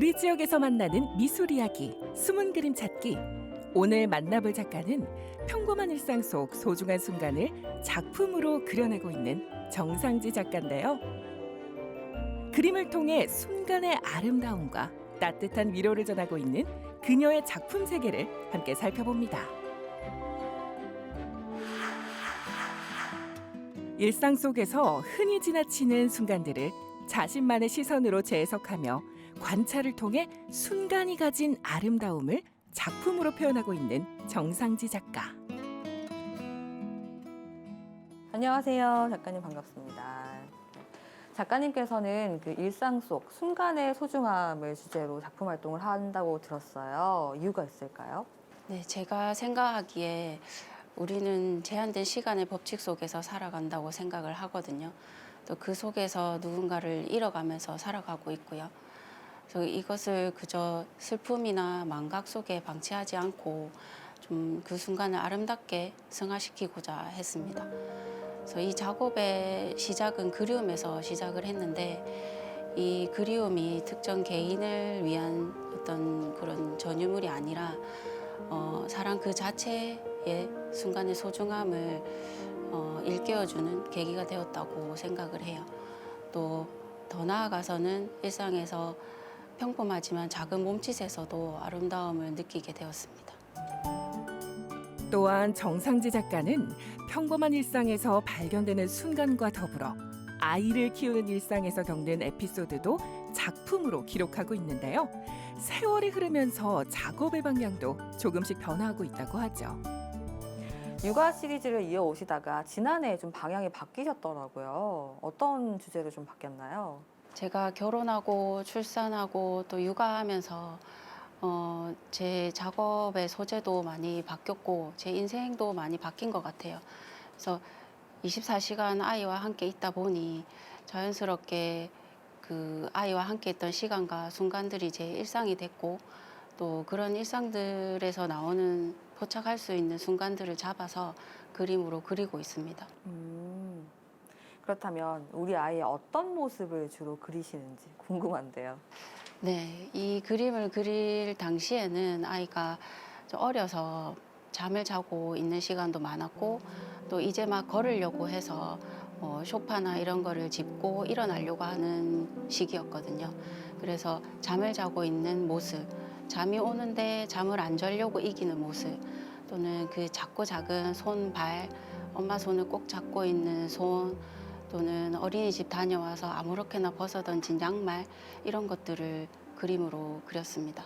우리 지역에서 만나는 미술 이야기, 숨은 그림 찾기. 오늘 만나볼 작가는 평범한 일상 속 소중한 순간을 작품으로 그려내고 있는 정상지 작가인데요. 그림을 통해 순간의 아름다움과 따뜻한 위로를 전하고 있는 그녀의 작품 세계를 함께 살펴봅니다. 일상 속에서 흔히 지나치는 순간들을 자신만의 시선으로 재해석하며 관찰을 통해 순간이 가진 아름다움을 작품으로 표현하고 있는 정상지 작가. 안녕하세요. 작가님 반갑습니다. 작가님께서는 그 일상 속 순간의 소중함을 주제로 작품 활동을 한다고 들었어요. 이유가 있을까요? 네, 제가 생각하기에 우리는 제한된 시간의 법칙 속에서 살아간다고 생각을 하거든요. 또 그 속에서 누군가를 잃어가면서 살아가고 있고요. 그래서 이것을 그저 슬픔이나 망각 속에 방치하지 않고 좀 그 순간을 아름답게 승화시키고자 했습니다. 그래서 이 작업의 시작은 그리움에서 시작을 했는데 이 그리움이 특정 개인을 위한 어떤 그런 전유물이 아니라 사랑 그 자체의 순간의 소중함을 일깨워주는 계기가 되었다고 생각을 해요. 또 더 나아가서는 일상에서 평범하지만 작은 몸짓에서도 아름다움을 느끼게 되었습니다. 또한 정상지 작가는 평범한 일상에서 발견되는 순간과 더불어 아이를 키우는 일상에서 겪는 에피소드도 작품으로 기록하고 있는데요. 세월이 흐르면서 작업의 방향도 조금씩 변화하고 있다고 하죠. 육아 시리즈를 이어오시다가 지난해 좀 방향이 바뀌셨더라고요. 어떤 주제로 좀 바뀌었나요? 제가 결혼하고 출산하고 또 육아하면서 제 작업의 소재도 많이 바뀌었고 제 인생도 많이 바뀐 것 같아요. 그래서 24시간 아이와 함께 있다 보니 자연스럽게 그 아이와 함께 있던 시간과 순간들이 제 일상이 됐고 또 그런 일상들에서 나오는 포착할 수 있는 순간들을 잡아서 그림으로 그리고 있습니다. 그렇다면 우리 아이의 어떤 모습을 주로 그리시는지 궁금한데요. 네, 이 그림을 그릴 당시에는 아이가 좀 어려서 잠을 자고 있는 시간도 많았고 또 이제 막 걸으려고 해서 소파나 이런 거를 짚고 일어나려고 하는 시기였거든요. 그래서 잠을 자고 있는 모습, 잠이 오는데 잠을 안 자려고 이기는 모습, 또는 그 작고 작은 손, 발, 엄마 손을 꼭 잡고 있는 손, 또는 어린이집 다녀와서 아무렇게나 벗어던진 양말, 이런 것들을 그림으로 그렸습니다.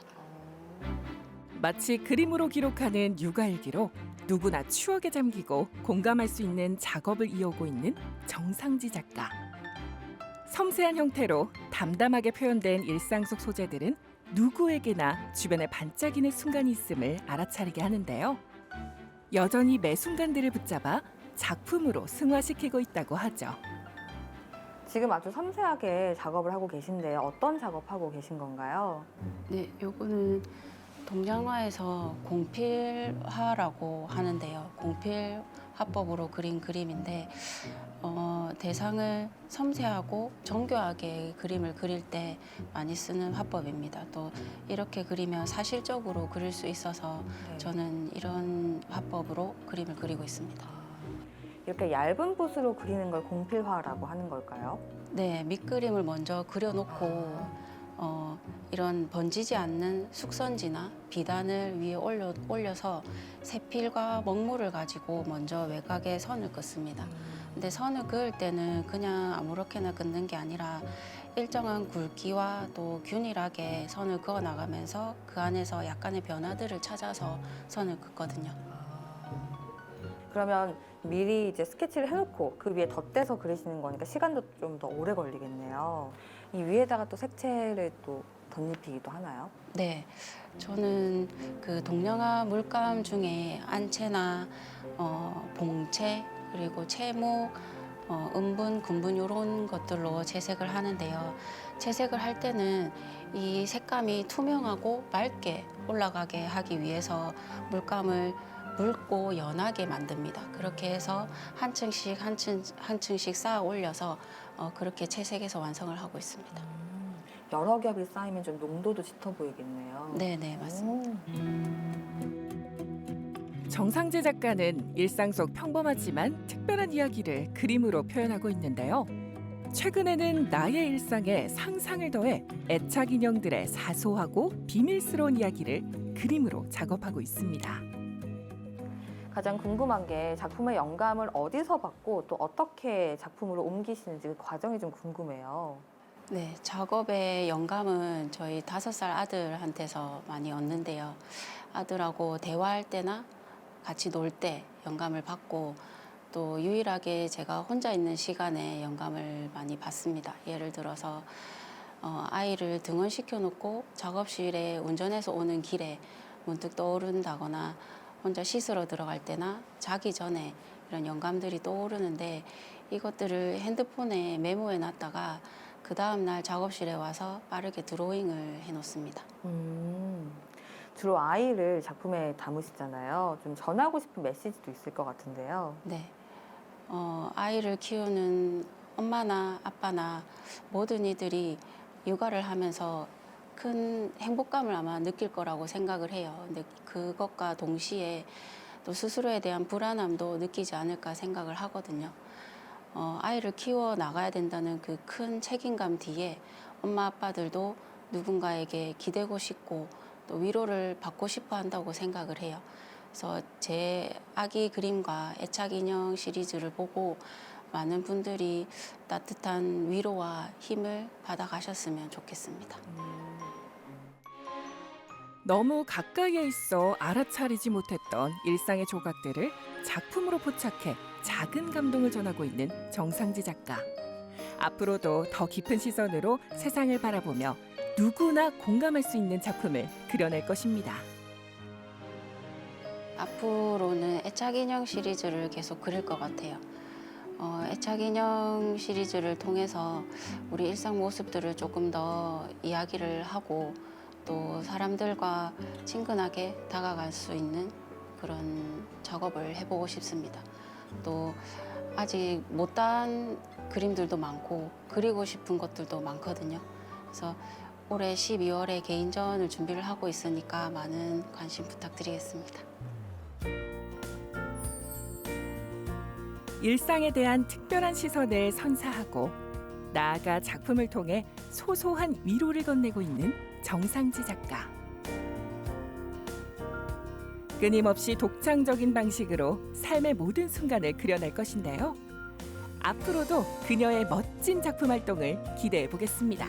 마치 그림으로 기록하는 육아일기로 누구나 추억에 잠기고 공감할 수 있는 작업을 이어오고 있는 정상지 작가. 섬세한 형태로 담담하게 표현된 일상 속 소재들은 누구에게나 주변에 반짝이는 순간이 있음을 알아차리게 하는데요. 여전히 매 순간들을 붙잡아 작품으로 승화시키고 있다고 하죠. 지금 아주 섬세하게 작업을 하고 계신데 어떤 작업하고 계신 건가요? 네, 요거는 동양화에서 공필화라고 하는데요. 공필 화법으로 그린 그림인데 대상을 섬세하고 정교하게 그림을 그릴 때 많이 쓰는 화법입니다. 또 이렇게 그리면 사실적으로 그릴 수 있어서 저는 이런 화법으로 그림을 그리고 있습니다. 이렇게 얇은 붓으로 그리는 걸 공필화라고 하는 걸까요? 네, 밑그림을 먼저 그려놓고 이런 번지지 않는 숙선지나 비단을 위에 올려서 세필과 먹물을 가지고 먼저 외곽에 선을 긋습니다. 근데 선을 그을 때는 그냥 아무렇게나 긋는 게 아니라 일정한 굵기와 또 균일하게 선을 그어 나가면서 그 안에서 약간의 변화들을 찾아서 선을 긋거든요. 그러면 미리 이제 스케치를 해놓고 그 위에 덧대서 그리시는 거니까 시간도 좀 더 오래 걸리겠네요. 이 위에다가 또 색채를 또 덧입히기도 하나요? 네, 저는 그 동양화 물감 중에 안채나 봉채 그리고 채목, 음분, 군분 이런 것들로 채색을 하는데요. 채색을 할 때는 이 색감이 투명하고 맑게 올라가게 하기 위해서 물감을 묽고 연하게 만듭니다. 그렇게 해서 한 층씩 한 층씩 쌓아 올려서 그렇게 채색해서 완성을 하고 있습니다. 여러 겹이 쌓이면 좀 농도도 짙어 보이겠네요. 네, 맞습니다. 정상지 작가는 일상 속 평범하지만 특별한 이야기를 그림으로 표현하고 있는데요. 최근에는 나의 일상에 상상을 더해 애착 인형들의 사소하고 비밀스러운 이야기를 그림으로 작업하고 있습니다. 가장 궁금한 게 작품의 영감을 어디서 받고 또 어떻게 작품으로 옮기시는지 그 과정이 좀 궁금해요. 네, 작업의 영감은 저희 5살 아들한테서 많이 얻는데요. 아들하고 대화할 때나 같이 놀 때 영감을 받고 또 유일하게 제가 혼자 있는 시간에 영감을 많이 받습니다. 예를 들어서 아이를 등원시켜 놓고 작업실에 운전해서 오는 길에 문득 떠오른다거나 혼자 씻으러 들어갈 때나 자기 전에 이런 영감들이 떠오르는데 이것들을 핸드폰에 메모해 놨다가 그 다음날 작업실에 와서 빠르게 드로잉을 해 놓습니다. 주로 아이를 작품에 담으시잖아요. 좀 전하고 싶은 메시지도 있을 것 같은데요. 네. 아이를 키우는 엄마나 아빠나 모든 이들이 육아를 하면서 큰 행복감을 아마 느낄 거라고 생각을 해요. 근데 그것과 동시에 또 스스로에 대한 불안함도 느끼지 않을까 생각을 하거든요. 아이를 키워 나가야 된다는 그 큰 책임감 뒤에 엄마 아빠들도 누군가에게 기대고 싶고 또 위로를 받고 싶어 한다고 생각을 해요. 그래서 제 아기 그림과 애착 인형 시리즈를 보고 많은 분들이 따뜻한 위로와 힘을 받아가셨으면 좋겠습니다. 너무 가까이에 있어 알아차리지 못했던 일상의 조각들을 작품으로 포착해 작은 감동을 전하고 있는 정상지 작가. 앞으로도 더 깊은 시선으로 세상을 바라보며 누구나 공감할 수 있는 작품을 그려낼 것입니다. 앞으로는 애착 인형 시리즈를 계속 그릴 것 같아요. 애착 인형 시리즈를 통해서 우리 일상 모습들을 조금 더 이야기를 하고 또 사람들과 친근하게 다가갈 수 있는 그런 작업을 해보고 싶습니다. 또 아직 못다한 그림들도 많고 그리고 싶은 것들도 많거든요. 그래서 올해 12월에 개인전을 준비를 하고 있으니까 많은 관심 부탁드리겠습니다. 일상에 대한 특별한 시선을 선사하고 나아가 작품을 통해 소소한 위로를 건네고 있는 정상지 작가. 끊임없이 독창적인 방식으로 삶의 모든 순간을 그려낼 것인데요. 앞으로도 그녀의 멋진 작품 활동을 기대해 보겠습니다.